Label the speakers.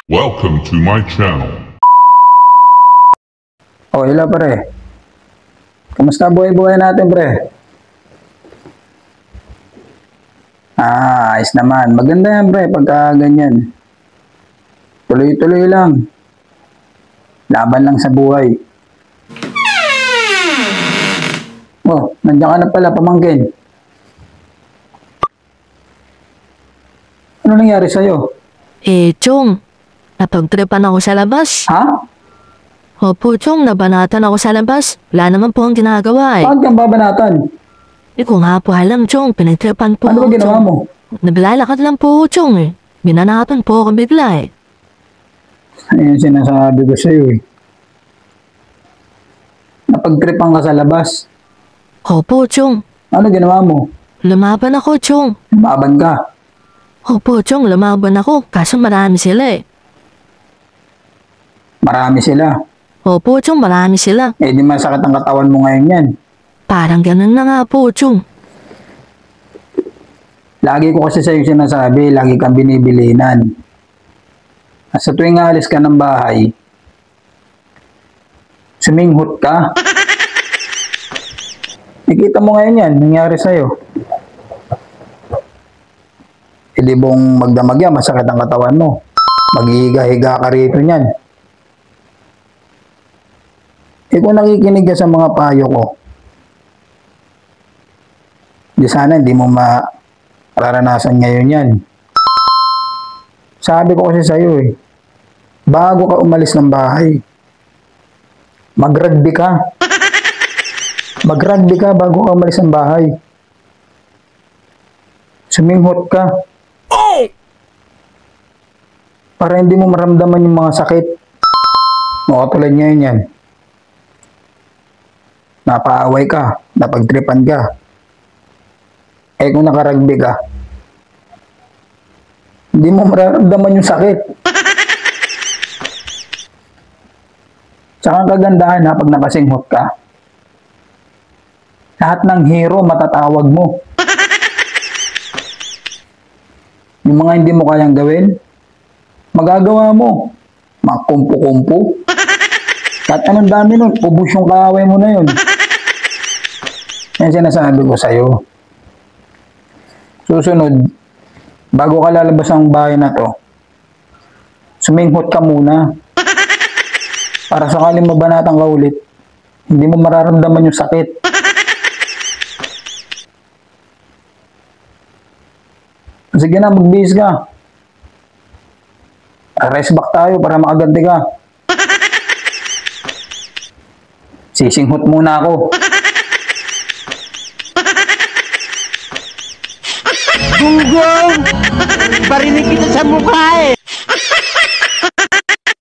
Speaker 1: Welcome to my channel.
Speaker 2: Oh, hello pre. Kumusta buhay-buhay natin pre? Ayos naman. Maganda yan pre pagka ganyan. Tuloy-tuloy lang. Laban lang sa buhay. Oh, nandiyan ka na pala pamangkin. Ano nangyari sa'yo?
Speaker 3: Chong, napagtripan ako sa labas.
Speaker 2: Ha?
Speaker 3: Opo, Chong, nabanatan ako sa labas. Wala naman po ang ginagawa
Speaker 2: Bakit kang babanatan?
Speaker 3: Hindi ko nga po alam, Chong. Pinagtripan po
Speaker 2: Ano ba
Speaker 3: ako,
Speaker 2: ginawa
Speaker 3: Chong.
Speaker 2: mo?
Speaker 3: Naglalakad lang po ako, Chong eh. Binanatan po ako bigla eh.
Speaker 2: Ayun sinasabi ko sa'yo eh. Napagtripan ka sa labas.
Speaker 3: Opo, Chong.
Speaker 2: Ano ginawa mo?
Speaker 3: Lumaban ako, Chong.
Speaker 2: Lumaban ka.
Speaker 3: Opo, Chong, lumaban ako. Kaso marami sila eh.
Speaker 2: Marami sila.
Speaker 3: Opo, Chong, marami sila.
Speaker 2: Eh di masakit ang katawan mo ngayon yan.
Speaker 3: Parang ganun na nga po, Chong.
Speaker 2: Lagi ko kasi sa'yo sinasabi, lagi kang binibilinan. At sa tuwing alis ka ng bahay, suminghot ka. Nakita mo ngayon yan, nangyari sa'yo. Hindi bong magdamag yan, masakit ang katawan mo. Maghihiga-higa ka rito niyan. Eh kung nakikinig ka sa mga payo ko, di sana hindi mo mararanasan ngayon yan. Sabi ko kasi sa'yo eh, bago ka umalis ng bahay, mag-rugby ka. Mag-rugby ka bago ka umalis ng bahay. Suminghot ka. Para hindi mo maramdaman yung mga sakit. Katulad ngayon yan. Napaaway ka, napagtripan ka. Eh kung nakarugby ka, hindi mo mararamdaman yung sakit. Tsaka ang kagandahan ha, pag nakasinghot ka, lahat ng hero matatawag mo. Yung mga hindi mo kayang gawin, magagawa mo. Mga kumpu-kumpu. Kahit anong dami nun, ubus yung kaaway mo na yun. Yan sinasabi ko sa'yo. Susunod, bago ka lalabas ng bahay na to, suminghot ka muna. Para sakaling mabanatan ka ulit, hindi mo mararamdaman yung sakit. Sige na, magbihis ka. Rest back tayo para makaganti ka. Sisinghot muna ako.
Speaker 4: Gunggong! Barinig kita sa mukha eh!